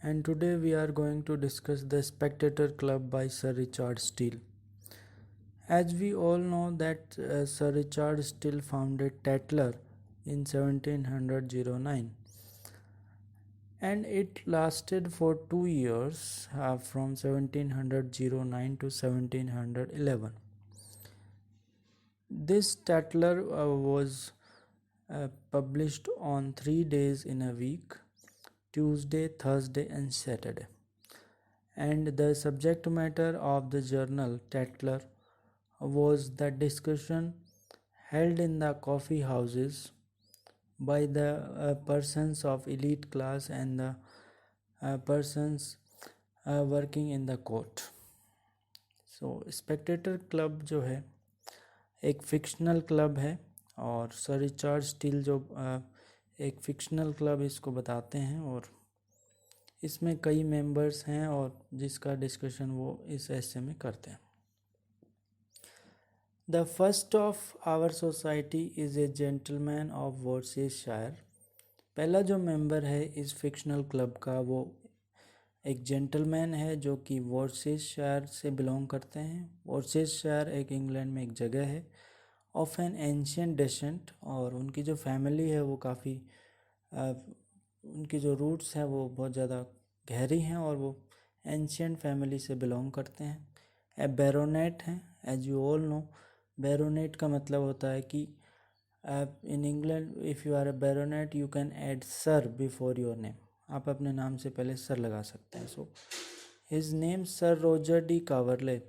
and today we are going to discuss The Spectator Club by Sir Richard Steele. As we all know that Sir Richard Steele founded Tatler in 1709 and it lasted for 2 years from 1709 to 1711. This Tatler was published on 3 days in a week: Tuesday, Thursday and Saturday. And the subject matter of the journal Tatler was the discussion held in the coffee houses by the persons of elite class and the persons working in the court. So Spectator club जो है एक fictional club है और sir Richard Steele जो एक fictional club इसको बताते हैं और इसमें कई मेंबर्स हैं और जिसका डिस्कशन वो इस ऐसे में करते हैं. The first of our society is a gentleman of Worcestershire. पहला जो मेंबर है इस फिक्शनल क्लब का वो एक जेंटलमैन है जो कि वॉर्सेसशायर से बिलोंग करते हैं. वॉर्सेसशायर एक इंग्लैंड में एक जगह है ऑफ एन एंशियंट डेसेंट और उनकी जो फैमिली है वो काफ़ी उनकी जो रूट्स हैं वो बहुत ज़्यादा गहरी हैं और वो एंशियंट फैमिली से बिलोंग करते हैं. ए बैरोनेट हैं. As you all know baronet का मतलब होता है कि in England if you are a baronet you can add sir before your name. आप अपने नाम से पहले सर लगा सकते हैं. So his name Sir Roger de Coverley.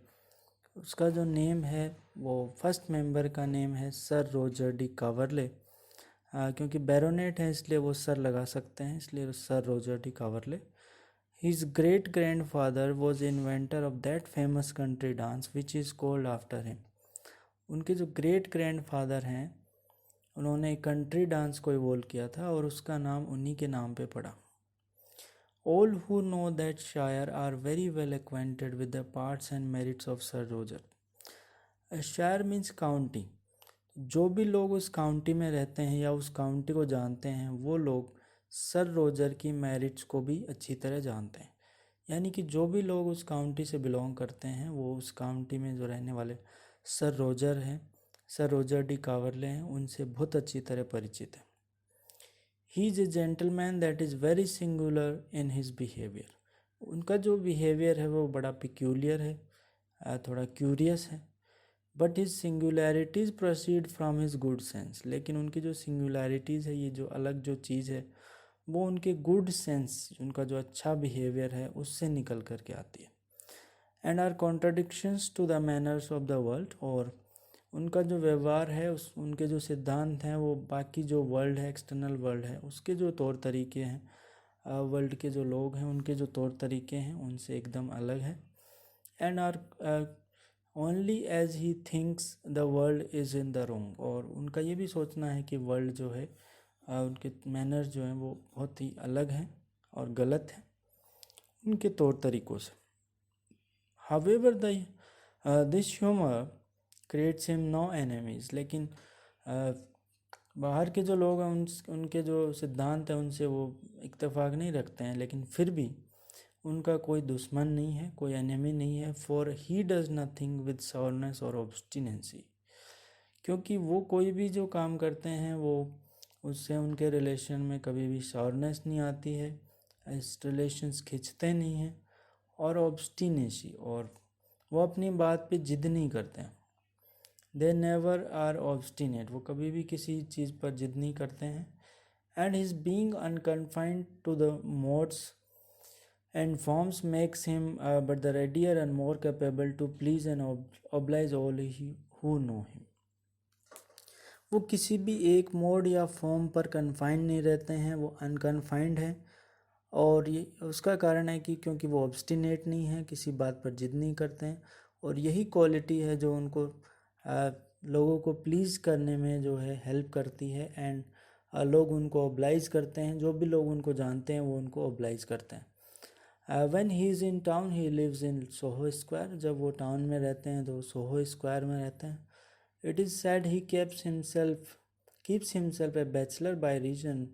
उसका जो नेम है वो फर्स्ट मेंबर का नेम है सर रोजर डी कावर्ले. क्योंकि बैरोनेट है इसलिए वो सर लगा सकते हैं, इसलिए Sir Roger de Coverley. His great grandfather was inventor of that famous country dance which is called after him. उनके जो ग्रेट ग्रैंडफादर हैं उन्होंने कंट्री डांस को इवोल्व किया था और उसका नाम उन्हीं के नाम पे पड़ा. All who know that shire are very well acquainted with the parts and merits of Sir Roger. A shire means county. जो भी लोग उस काउंटी में रहते हैं या उस काउंटी को जानते हैं वो लोग सर रोजर की मेरिट्स को भी अच्छी तरह जानते हैं. यानी कि जो भी लोग उस काउंटी से बिलोंग करते हैं वो उस काउंटी में जो रहने वाले सर रोजर हैं, सर रोजर डी कावर्ले हैं, उनसे बहुत अच्छी तरह परिचित है. He is a gentleman that is very singular in his behaviour. उनका जो बिहेवियर है वो बड़ा पिक्यूलियर है, थोड़ा क्यूरियस है. But his singularities proceed from his good sense. लेकिन उनकी जो सिंगुलैरिटीज़ है, ये जो अलग जो चीज़ है वो उनके गुड सेंस, उनका जो अच्छा बिहेवियर है उससे निकल कर के आती है. And are contradictions to the manners of the world. और उनका जो व्यवहार है उनके जो सिद्धांत हैं वो बाकी जो वर्ल्ड है, एक्सटर्नल वर्ल्ड है, उसके जो तौर तरीके हैं, वर्ल्ड के जो लोग हैं उनके जो तौर तरीके हैं उनसे एकदम अलग है. And are only as he thinks the world is in the wrong. और उनका ये भी सोचना है कि वर्ल्ड जो है उनके मैनर्स जो हैं वो बहुत ही अलग हैं और गलत हैं उनके तौर तरीक़ों से. However this humour creates him no enemies. लेकिन बाहर के जो लोग हैं उनके जो सिद्धांत हैं उनसे वो इत्तेफाक नहीं रखते हैं, लेकिन फिर भी उनका कोई दुश्मन नहीं है, कोई एनिमी नहीं है. For he does nothing with sourness और ऑब्स्टिनेंसी. क्योंकि वो कोई भी जो काम करते हैं वो उससे उनके रिलेशन में कभी भी सॉरनेस नहीं आती है, इस रिलेशंस खिंचते नहीं हैं, और ऑब्स्टिनेसी, और वो अपनी बात पे जिद नहीं करते हैं. They never are obstinate. वो कभी भी किसी चीज़ पर जिद नहीं करते हैं. And his being unconfined to the modes and forms makes him but the readier and more capable to please and oblige all who know him. वो किसी भी एक मोड या फॉर्म पर कन्फाइंड नहीं रहते हैं, वो अनकन्फाइंड हैं. और ये उसका कारण है कि क्योंकि वो ऑब्स्टिनेट नहीं है, किसी बात पर जिद नहीं करते हैं. और यही क्वालिटी है जो उनको लोगों को प्लीज़ करने में जो है हेल्प करती है. एंड लोग उनको ऑब्लाइज करते हैं, जो भी लोग उनको जानते हैं वो उनको ऑब्लाइज करते हैं. When he is in town he lives in Soho Square. जब वो टाउन में रहते हैं तो सोहो स्क्वायर में रहते हैं. It is said he keeps himself a bachelor by reason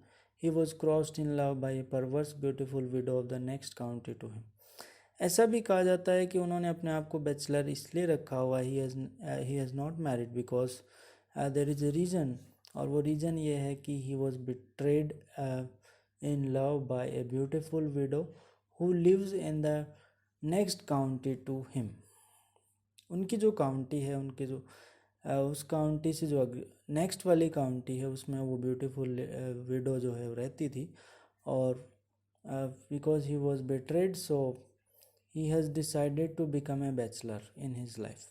he was crossed in love by a perverse beautiful widow of the next county to him. ऐसा भी कहा जाता है कि उन्होंने अपने आप को बैचलर इसलिए रखा हुआ, he has not married because there is a reason, और वो रीज़न ये है कि he was betrayed in love by a beautiful widow who lives in the next county to him. उनकी जो काउंटी है, उनके जो उस काउंटी से जो नेक्स्ट वाली काउंटी है उसमें वो ब्यूटीफुल विडो जो है वो रहती थी, और because he was betrayed so he has decided to become a bachelor in his life.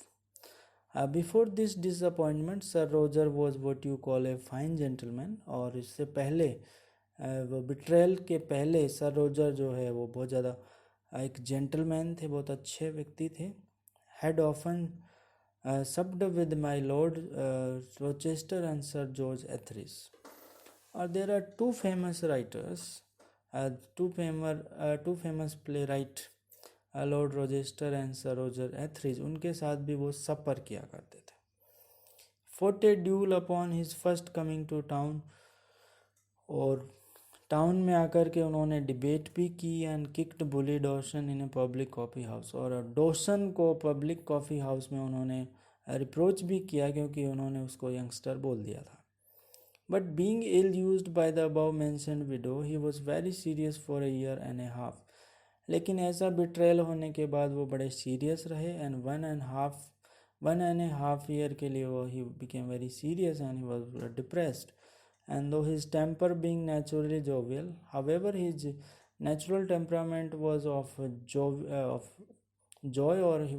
Before this disappointment, Sir Roger was what you call a fine gentleman. और इससे पहले वो बिट्रेल के पहले सर रोजर जो है वो बहुत ज़्यादा एक जेंटलमैन थे, बहुत अच्छे व्यक्ति थे. had often supped with my lord Rochester and Sir George Etheridge. There are two famous writers, two famous playwright, Lord Rochester and Sir Roger Etherege. उनके साथ भी वो सपर किया करते थे. fought a duel upon his first coming to town. और town में आकर के उन्होंने डिबेट भी की. And kicked bully Dawson in a public coffee house. और डॉसन को पब्लिक कॉफ़ी हाउस में उन्होंने रिप्रोच भी किया क्योंकि उन्होंने उसको यंगस्टर बोल दिया था. But being ill used by the above mentioned widow he was very serious for a year and a half. लेकिन ऐसा बिट्रेल होने के बाद वो बड़े सीरियस रहे. And one and a half year के लिए वो he became very serious and he was depressed. And though his temper being naturally jovial, however his natural temperament was of joy, or he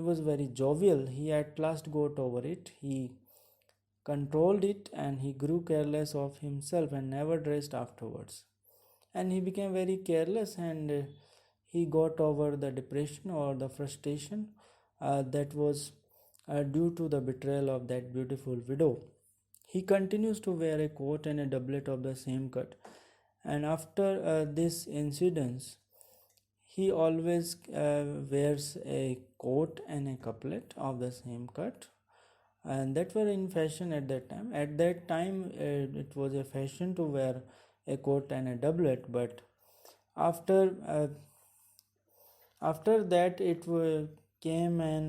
was very jovial. He at last got over it. He controlled it and he grew careless of himself and never dressed afterwards. And he became very careless, and he got over the depression or the frustration that was due to the betrayal of that beautiful widow. He continues to wear a coat and a doublet of the same cut, and after this incident he always wears a coat and a couplet of the same cut, and that were in fashion at that time. At that time it was a fashion to wear a coat and a doublet, but after that it came and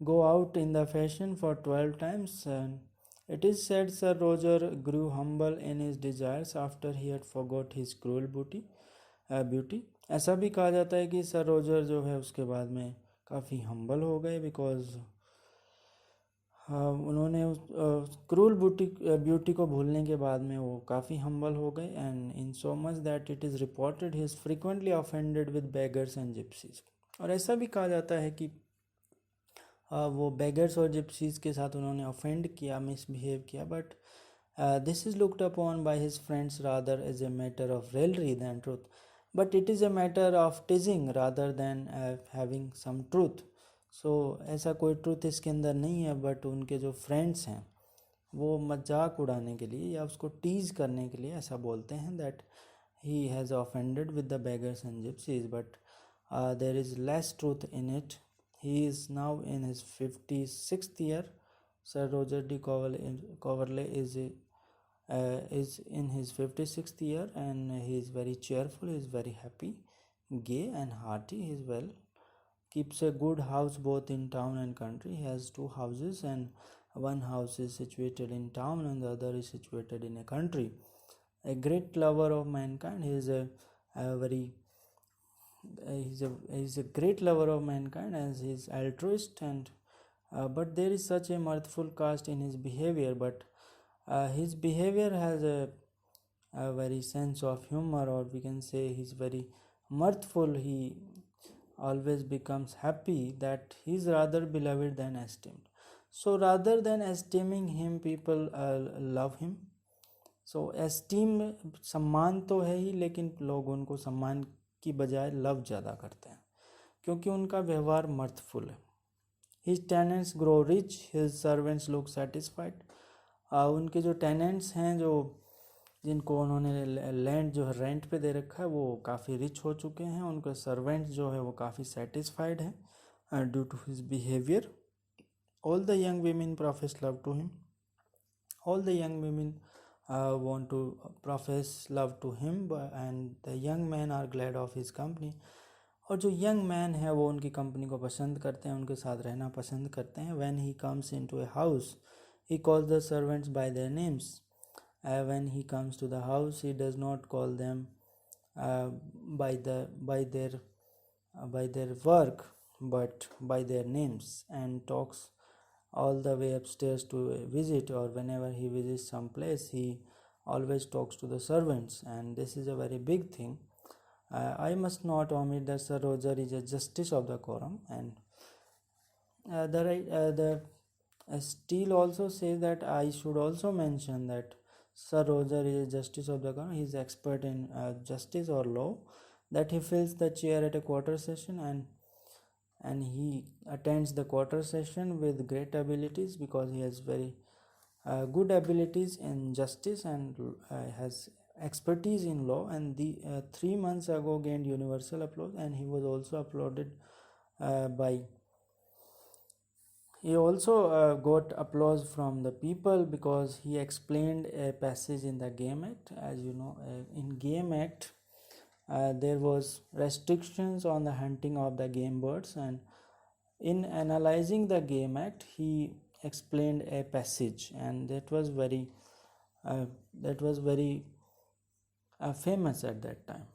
go out in the fashion for 12 times. And it is said Sir Roger grew humble in his desires after he had forgot his cruel beauty. ऐसा भी कहा जाता है कि sir Roger जो है उसके बाद में काफ़ी हम्बल हो गए, बिकॉज उन्होंने क्रूल ब्यूटी को भूलने के बाद में वो काफ़ी हम्बल हो गए. And in so much that it is reported he is frequently offended with beggars and gypsies. और ऐसा भी कहा जाता है कि वो बेगर्स और जिप्सीज के साथ उन्होंने ऑफेंड किया, मिसबिहेव किया. But this is looked upon by his friends rather as a matter of raillery than truth. But it is a matter of teasing rather than having some truth. So ऐसा कोई truth इसके अंदर नहीं है, but उनके जो friends हैं वो मजाक उड़ाने के लिए या उसको टीज़ करने के लिए ऐसा बोलते हैं that he has offended with the beggars and gypsies, but there is less truth in it. He is now in his 56th year. Sir Roger de Coverley is in his 56th year, and he is very cheerful, he is very happy, gay and hearty. He is keeps a good house both in town and country. He has two houses, and one house is situated in town and the other is situated in a country. A great lover of mankind. He is a very he's a great lover of mankind as he's altruist, and but there is such a mirthful cast in his behavior. But his behavior has a very sense of humor, or we can say he's very mirthful. He always becomes happy that he's rather beloved than esteemed. So rather than esteeming him, people love him. So esteem सम्मान तो है ही, लेकिन लोग उनको सम्मान की बजाय love ज़्यादा करते हैं क्योंकि उनका व्यवहार मर्थफुल है. His tenants grow rich, his servants look satisfied. उनके जो टेनेंट्स हैं, जो जिनको उन्होंने लैंड जो है रेंट पे दे रखा है, वो काफ़ी रिच हो चुके हैं. उनके सर्वेंट्स जो है वो काफ़ी सेटिस्फाइड हैं due to his behaviour. All the young women profess love to him. all the young women want to profess love to him, and the young men are glad of his company. और जो young man है वो उनकी company को पसंद करते हैं, उनके साथ रहना पसंद करते हैं. When he comes into a house, he calls the servants by their names. When he comes to the house, he does not call them uh, by their work, but by their names, and talks all the way upstairs to a visit, or whenever he visits some place, he always talks to the servants, and this is a very big thing. I must not omit that Sir Roger is a justice of the quorum, and the Steele also says that I should also mention that Sir Roger is a justice of the quorum. He is expert in justice or law. That he fills the chair at a quarter session, and he attends the quarter session with great abilities, because he has very good abilities in justice and has expertise in law. And the 3 months ago gained universal applause, and he was also applauded by he also got applause from the people, because he explained a passage in the Game Act. As you know, in Game Act there was restrictions on the hunting of the game birds, and in analyzing the Game Act he explained a passage, and that was very famous at that time.